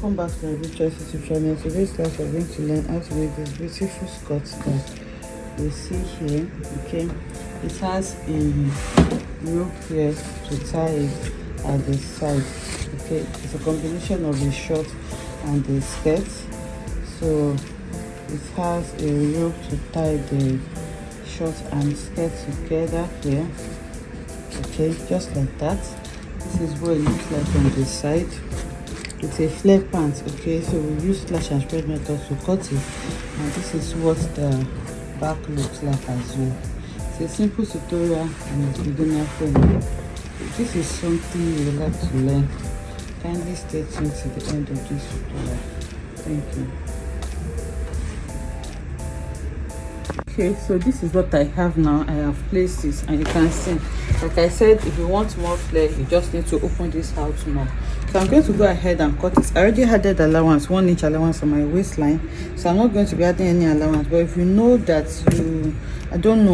Welcome back to my Choice YouTube channel. Today's class we're going to learn how to make this beautiful skirt that you see here. Okay, it has a rope here to tie it at the side. Okay, it's a combination of the short and the skirt. So it has a rope to tie the short and skirt together here. Okay, just like that. This is what it looks like on the side. It's a flare pant. Okay, so we use slash and spread method to cut it, and this is what the back looks like as well. It's a simple tutorial and it's beginner friendly. If this is something you would like to learn, kindly stay tuned to the end of this tutorial. Thank you. Okay, so this is what I have now. I have placed this, and you can see, like I said, if you want more flare, you just need to open this out more. So I'm going to go ahead and cut it. I already added allowance, 1 inch allowance on my waistline, so I'm not going to be adding any allowance. But if you know that I don't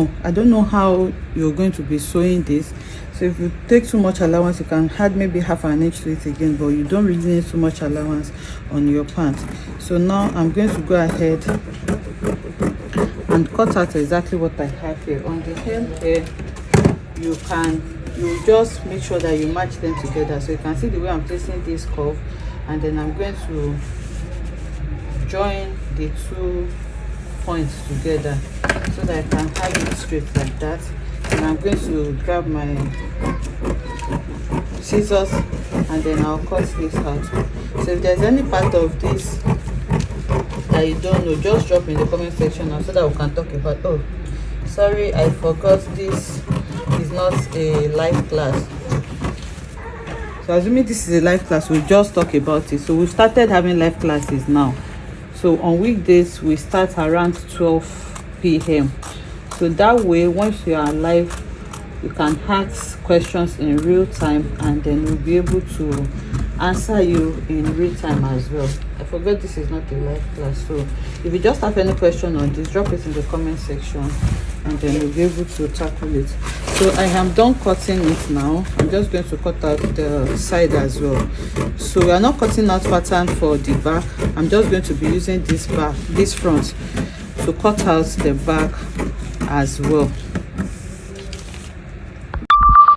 know how you're going to be sewing this, so if you take too much allowance, you can add maybe half an inch to it again, but you don't really need too much allowance on your pants. So now I'm going to go ahead and cut out exactly what I have here. On the hem here, you just make sure that you match them together. So you can see the way I'm placing this curve, and then I'm going to join the 2 points together so that I can have it straight like that. And I'm going to grab my scissors, and then I'll cut this out. So if there's any part of this that you don't know, just drop in the comment section so that we can talk about. Oh, sorry, I forgot, this is not a live class. So assuming this is a live class, we'll just talk about it. So we started having live classes now. So on weekdays we start around 12 p.m. so that way once you are live, you can ask questions in real time, and then we'll be able to answer you in real time as well. I forgot this is not a live class, so if you just have any question on this, drop it in the comment section, and then we'll be able to tackle it. So I am done cutting it now. I'm just going to cut out the side as well. So we are not cutting out pattern for the back. I'm just going to be using this front to cut out the back as well.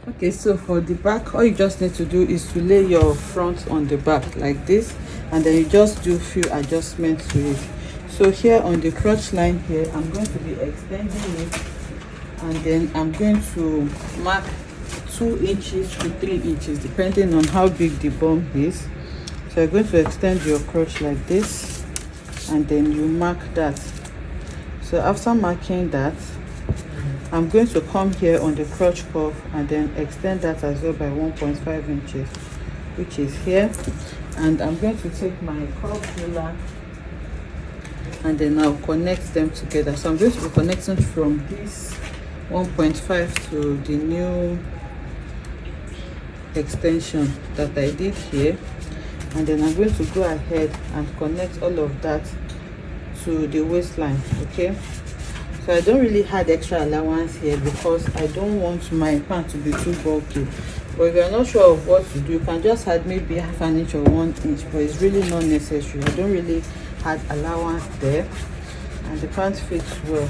Okay, so for the back, all you just need to do is to lay your front on the back like this, and then you just do few adjustments to it. So here on the crotch line here, I'm going to be extending it, and then I'm going to mark 2 inches to 3 inches depending on how big the bum is. So you're going to extend your crotch like this, and then you mark that. So after marking that, I'm going to come here on the crotch curve and then extend that as well by 1.5 inches, which is here. And I'm going to take my curve ruler, and then I'll connect them together. So I'm going to be connecting from this 1.5 to the new extension that I did here, and then I'm going to go ahead and connect all of that to the waistline. Okay, so I don't really add extra allowance here because I don't want my pant to be too bulky. But if you're not sure of what to do, you can just add maybe half an inch or 1 inch, but it's really not necessary. I don't really add allowance there, and the pant fits well.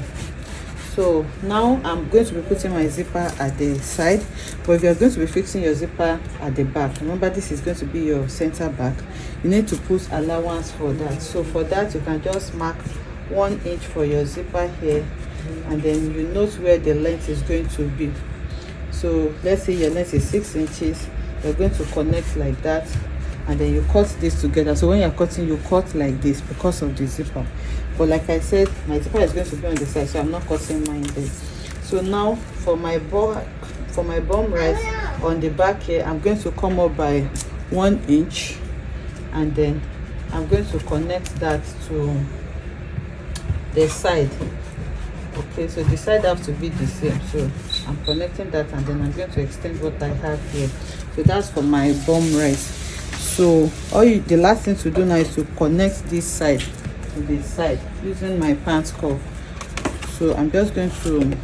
So now I'm going to be putting my zipper at the side, but if you're going to be fixing your zipper at the back, remember this is going to be your center back, you need to put allowance for that. So for that, you can just mark 1 inch for your zipper here, and then you note where the length is going to be. So let's say your length is 6 inches, you're going to connect like that, and then you cut this together. So when you're cutting, you cut like this because of the zipper. But like I said, my zipper is going to be on the side, so I'm not cutting mine there. So now for my bum rise on the back here, I'm going to come up by 1 inch, and then I'm going to connect that to the side. Okay, so the side have to be the same, so I'm connecting that, and then I'm going to extend what I have here. So that's for my bum rise. So the last thing to do now is to connect this side to the side using my pants curve. So I'm just going to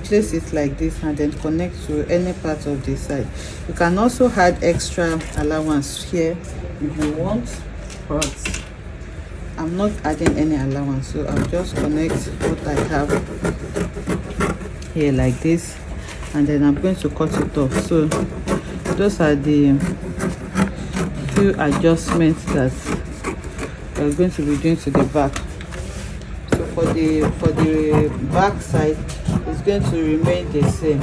place it like this and then connect to any part of the side. You can also add extra allowance here if you want. but I'm not adding any allowance, so I'll just connect what I have here like this, and then I'm going to cut it off. So those are the few adjustments that we're going to be doing to the back. So for the back side, it's going to remain the same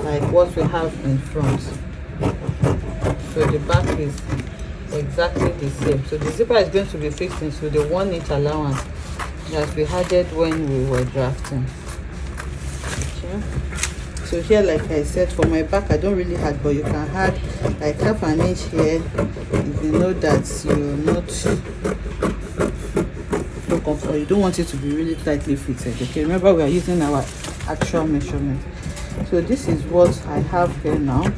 like what we have in front. So the back is exactly the same. So the zipper is going to be fixed into the 1 inch allowance that we added when we were drafting. Okay, so here, like I said, for my back I don't really add, but you can add like half an inch here if you know that you're not so comfortable, you don't want it to be really tightly fitted. Okay, remember we are using our actual measurement. So this is what I have here now.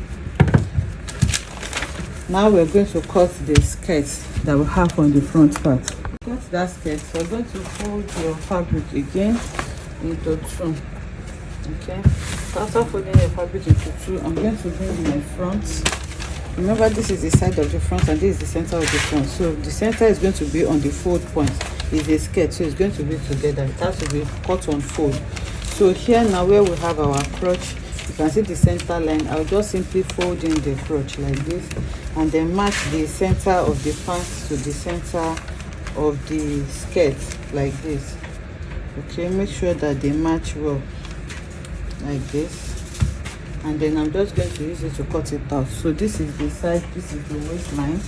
Now we're going to cut the skirt that we have on the front part. Cut that skirt, so we're going to fold your fabric again into 2. Okay, so after folding your fabric into 2, I'm going to bring my front. Remember, this is the side of the front and this is the center of the front. So the center is going to be on the fold point. It's a skirt, so it's going to be together. It has to be cut on fold. So here now, where we have our crotch, you can see the center line. I'll just simply fold in the crotch like this, and then match the center of the pants to the center of the skirt like this. Okay, make sure that they match well like this, and then I'm just going to use it to cut it out. So this is the side, this is the waistline.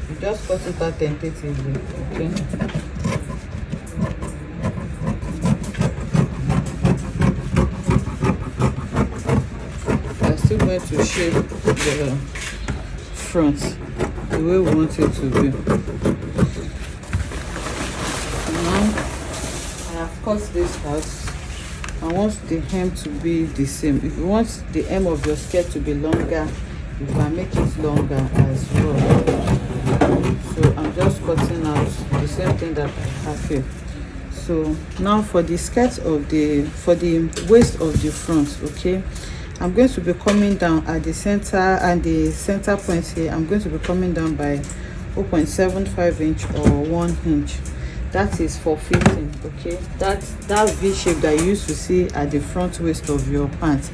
You just cut it out tentatively. Okay, still going to shape the front the way we want it to be. Now I have cut this out. I want the hem to be the same. If you want the hem of your skirt to be longer, you can make it longer as well. So I'm just cutting out the same thing that I have here. So now for the skirt of the waist of the front, okay, I'm going to be coming down at the center, and the center point here I'm going to be coming down by 0.75 inch or 1 inch. That is for fitting. Okay, that V shape that you used to see at the front waist of your pants,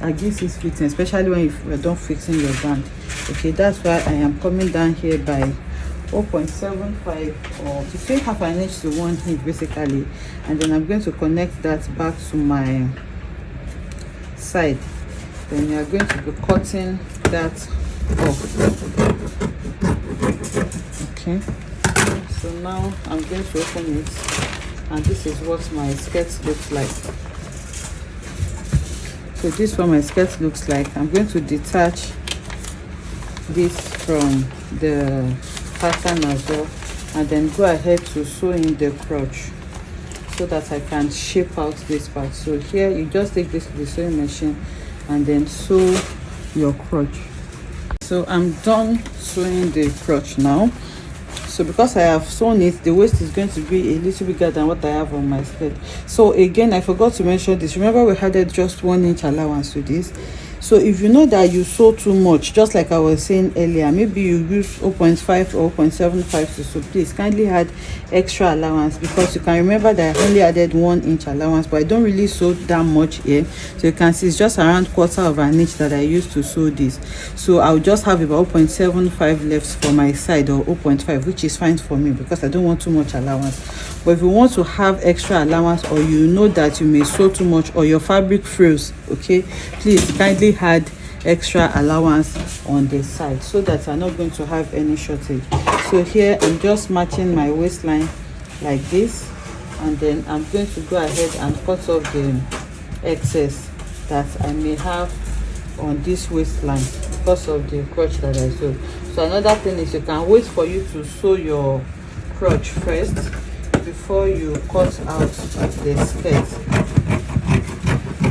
that gives it fitting, especially when you're done fixing your band. Okay, that's why I am coming down here by 0.75 or between half an inch to 1 inch basically, and then I'm going to connect that back to my side. Then you are going to be cutting that off. Okay, so now I'm going to open it, and this is what my skirt looks like. So this is what my skirt looks like. I'm going to detach this from the pattern as well, and then go ahead to sew in the crotch so that I can shape out this part. So here you just take this to the sewing machine and then sew your crotch. So I'm done sewing the crotch now. So because I have sewn it, the waist is going to be a little bigger than what I have on my skirt. So again, I forgot to mention this. Remember, we added just 1 inch allowance to this. So if you know that you sew too much, just like I was saying earlier, maybe you use 0.5 or 0.75 to sew, please kindly add extra allowance, because you can remember that I only added 1 inch allowance, but I don't really sew that much here. So you can see it's just around 1/4 of an inch that I used to sew this. So I'll just have about 0.75 left for my side, or 0.5, which is fine for me because I don't want too much allowance. But if you want to have extra allowance, or you know that you may sew too much, or your fabric frills, okay, please kindly add extra allowance on the side so that I'm not going to have any shortage. So here I'm just matching my waistline like this, and then I'm going to go ahead and cut off the excess that I may have on this waistline because of the crotch that I sewed. So another thing is, you can wait for you to sew your crotch first before you cut out the skirt.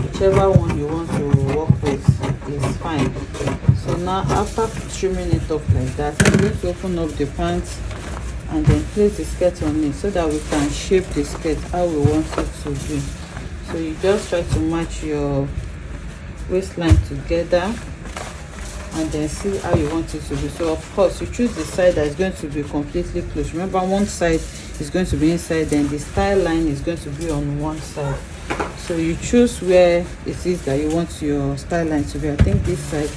Whichever one you want to work with is fine. So now after trimming it off like that, I'm going to open up the pants and then place the skirt on it so that we can shape the skirt how we want it to be. So you just try to match your waistline together and then see how you want it to be. So of course you choose the side that is going to be completely closed. Remember, one side is going to be inside, then the style line is going to be on one side. So you choose where it is that you want your style line to be. I think this side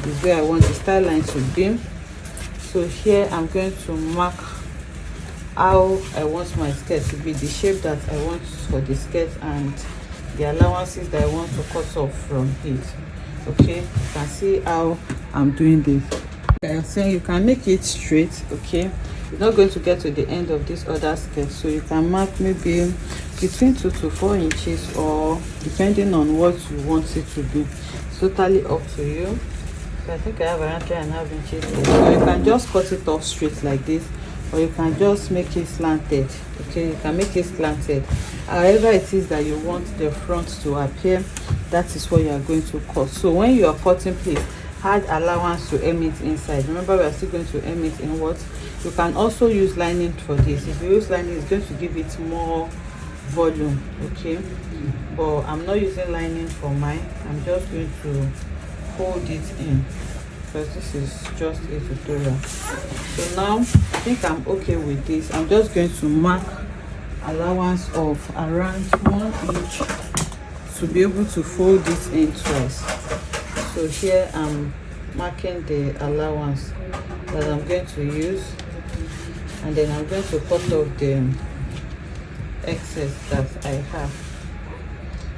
is where I want the style line to be. So here I'm going to mark how I want my skirt to be, the shape that I want for the skirt, and the allowances that I want to cut off from it. Okay, you can see how I'm doing this. Like I was saying, you can make it straight. Okay, you're not going to get to the end of this other skirt, so you can mark maybe between 2 to 4 inches, or depending on what you want it to be. It's totally up to you. So I think I have around 3.5 inches here. So you can just cut it off straight like this, or you can just make it slanted. Okay, you can make it slanted. However it is that you want the front to appear, that is what you are going to cut. So when you are cutting, please add allowance to hem it inside. Remember, we are still going to hem it inwards. You can also use lining for this. If you use lining, it's going to give it more volume. Okay, but I'm not using lining for mine. I'm just going to hold it in, because this is just a tutorial. So now I think I'm okay with this. I'm just going to mark allowance of around 1 inch to be able to fold this in twice. So here I'm marking the allowance that I'm going to use, and then I'm going to cut off the excess that I have.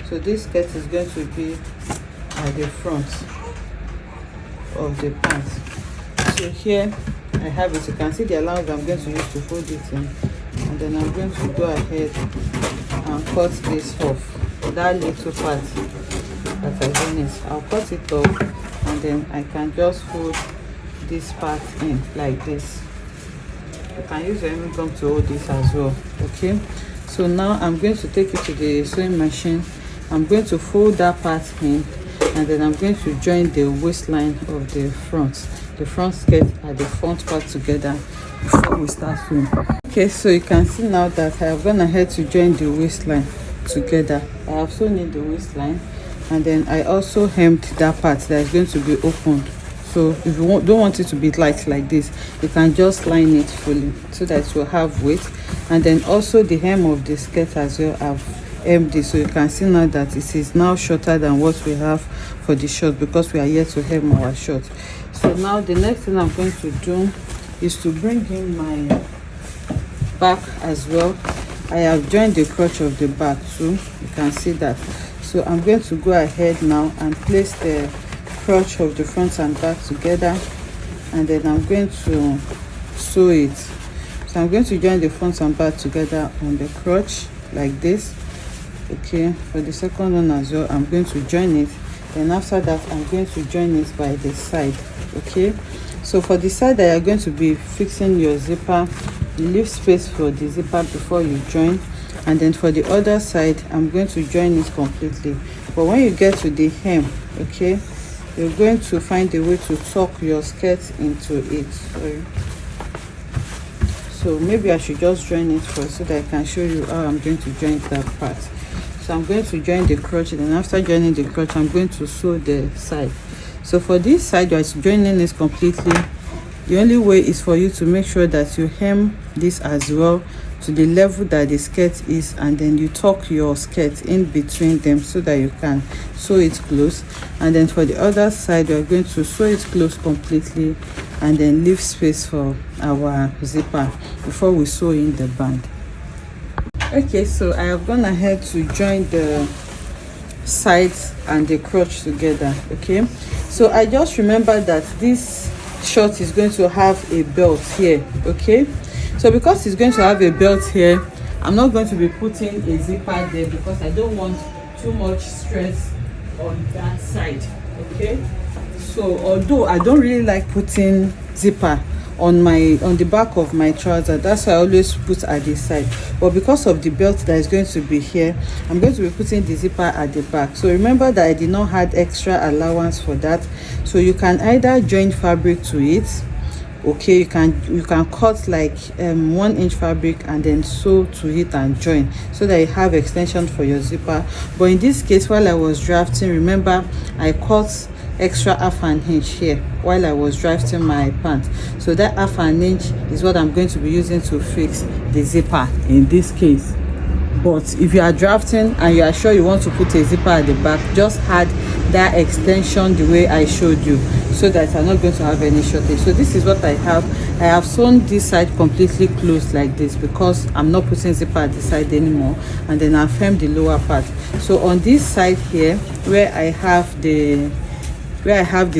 So this skirt is going to be at the front of the pants. So here I have it. You can see the allowance I'm going to use to fold it in, and then I'm going to go ahead and cut this off. That little part that I finished, I'll cut it off, and then I can just fold this part in like this. You can use your hemming gum to hold this as well. Okay, so now I'm going to take it to the sewing machine. I'm going to fold that part in, and then I'm going to join the waistline of the front skirt and the front part together before we start sewing. Okay, so you can see now that I have gone ahead to join the waistline together. I have sewn in the waistline, and then I also hemmed that part that is going to be opened. So if you don't want it to be like this, you can just line it fully so that it will have weight. And then also the hem of the skirt as well, I've hemmed it, so you can see now that it is now shorter than what we have for the short, because we are yet to hem our short. So now the next thing I'm going to do is to bring in my back as well. I have joined the crotch of the back too, you can see that. So I'm going to go ahead now and place the crotch of the front and back together, and then I'm going to sew it. So I'm going to join the front and back together on the crotch like this. Okay, for the second one as well, I'm going to join it. Then after that, I'm going to join it by the side. Okay, so for the side that you're going to be fixing your zipper, you leave space for the zipper before you join. And then for the other side, I'm going to join it completely. But when you get to the hem, okay, you're going to find a way to tuck your skirt into it. Sorry. So maybe I should just join it first so that I can show you how I'm going to join that part. So I'm going to join the crotch, and after joining the crotch, I'm going to sew the side. So for this side, you're joining this completely. The only way is for you to make sure that you hem this as well to the level that the skirt is, and then you tuck your skirt in between them so that you can sew it close. And then for the other side, we're going to sew it close completely, and then leave space for our zipper before we sew in the band. Okay, so I have gone ahead to join the sides and the crotch together. Okay, so I just remember that this short is going to have a belt here. Okay, so because it's going to have a belt here, I'm not going to be putting a zipper there because I don't want too much stress on that side. Okay, so although I don't really like putting zipper on the back of my trouser, that's why I always put at the side, but because of the belt that is going to be here, I'm going to be putting the zipper at the back. So remember that I did not add extra allowance for that, so you can either join fabric to it. Okay, you can cut like 1 inch fabric and then sew to it and join so that you have extension for your zipper. But in this case, while I was drafting, remember I cut extra half an inch here while I was drafting my pants. So that half an inch is what I'm going to be using to fix the zipper in this case. But if you are drafting and you are sure you want to put a zipper at the back, just add that extension the way I showed you, so that I'm not going to have any shortage. So this is what I have. I have sewn this side completely closed like this because I'm not putting zipper at the side anymore, and then I've hemmed the lower part. So on this side here where I have the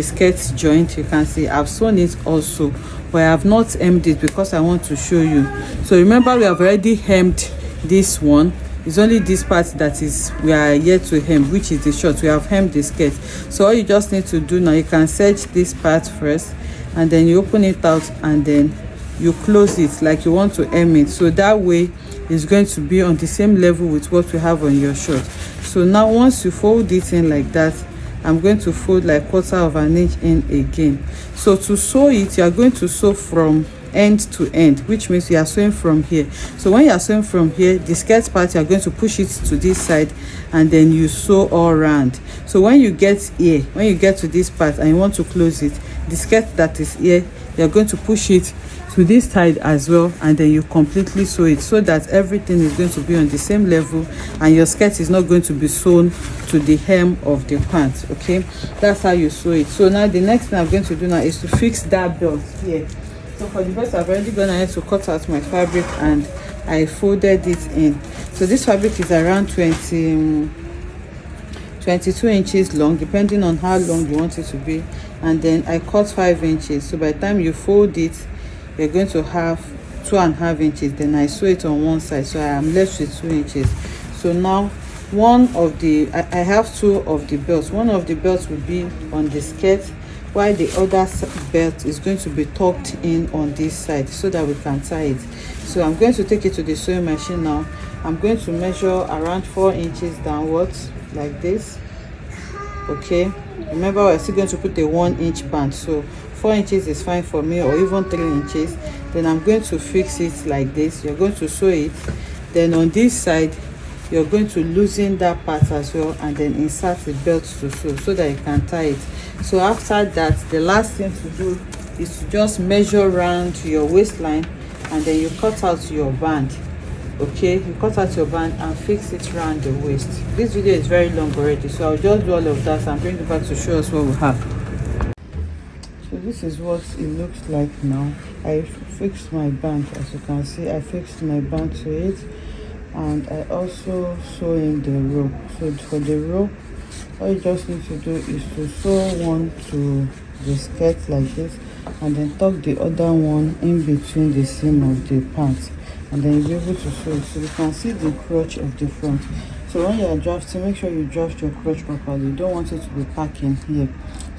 skirt joint, you can see I've sewn it also, but I have not hemmed it because I want to show you. So remember, we have already hemmed this one. It's only this part that is we are yet to hem, which is the short. We have hemmed the skirt. So all you just need to do now, you can serge this part first, and then you open it out, and then you close it like you want to hem it, so that way it's going to be on the same level with what we have on your short. So now once you fold it in like that, I'm going to fold like 1/4 of an inch in again. So to sew it, you are going to sew from end to end, which means you are sewing from here. So when you are sewing from here, the skirt part, you are going to push it to this side, and then you sew all around. So when you get here, when you get to this part and you want to close it, the skirt that is here, you're going to push it to this side as well, and then you completely sew it, so that everything is going to be on the same level and your skirt is not going to be sewn to the hem of the pants. Okay, that's how you sew it. So now the next thing I'm going to do now is to fix that belt here. So for the belt, I've already gone ahead to cut out my fabric and I folded it in. So this fabric is around 22 inches long, depending on how long you want it to be, and then I cut 5 inches. So by the time you fold it, you're going to have 2.5 inches. Then I sew it on one side, so I am left with 2 inches. So now I have 2 of the belts. One of the belts will be on the skirt, while the other belt is going to be tucked in on this side, so that we can tie it. So I'm going to take it to the sewing machine now. I'm going to measure around 4 inches downwards like this. Okay, remember we're still going to put a 1 inch band, so 4 inches is fine for me, or even 3 inches. Then I'm going to fix it like this. You're going to sew it, then on this side you're going to loosen that part as well, and then insert the belt to sew, so that you can tie it. So after that, the last thing to do is to just measure around your waistline, and then you cut out your band. Okay, you cut out your band and fix it around the waist. This video is very long already, so I'll just do all of that and bring it back to show us what we have. So this is what it looks like now. I fixed my band. As you can see, I fixed my band to it, and I also sew in the rope. So for the rope, all you just need to do is to sew one to the skirt like this, and then tuck the other one in between the seam of the pants, and then you'll be able to sew it. So you can see the crotch of the front. So when you are drafting, make sure you draft your crotch properly. You don't want it to be packing here.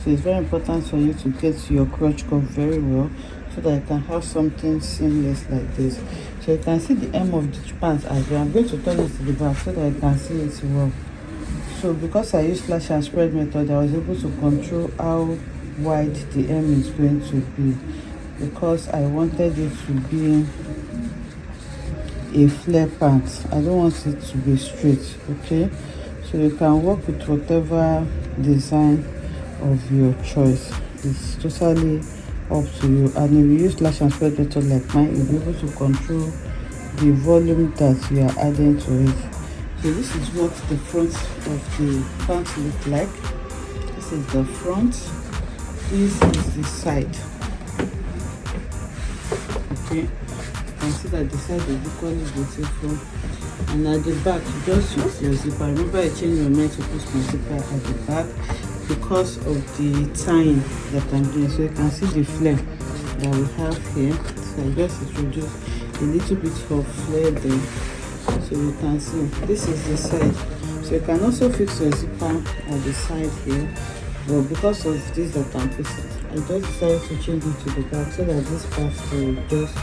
So it's very important for you to get your crotch cut very well, so that you can have something seamless like this. So you can see the hem of the pants as well. I'm going to turn it to the back so that you can see it well. So because I used slash and spread method, I was able to control how wide the hem is going to be, because I wanted it to be a flare pant. I don't want it to be straight. Okay, so you can work with whatever design of your choice. It's totally up to you, and if you use slash and spread method like mine, you'll be able to control the volume that you are adding to it. So this is what the front of the pants look like. This is the front, this is the side. Okay, you can see that the side is equally beautiful, and at the back you just use your zipper. Remember, I changed my mind to put my zipper at the back because of the tying that I'm doing. So you can see the flare that we have here. So I just introduce a little bit of flare there, so you can see this is the side. So you can also fix your zipper at the side here, but because of this that I'm fixing, I just decided to change it to the back, so that this part will just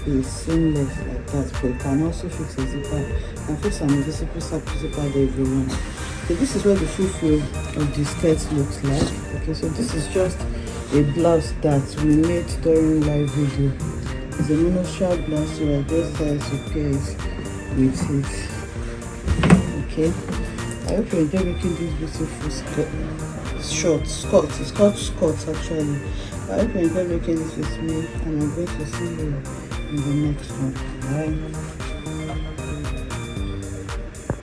be seamless like that. But you can also fix a zipper and fix an invisible zipper there if you want. So this is what the full flow of the skirt looks like. Okay, so this is just a blouse that we made during live video. It's a monostrap blouse, so I just decided to pair it with it. Okay, I hope you enjoy making this beautiful skirt. It's called Skort actually. I hope you enjoy making this with me, and I'm going to see you in the next one. Bye.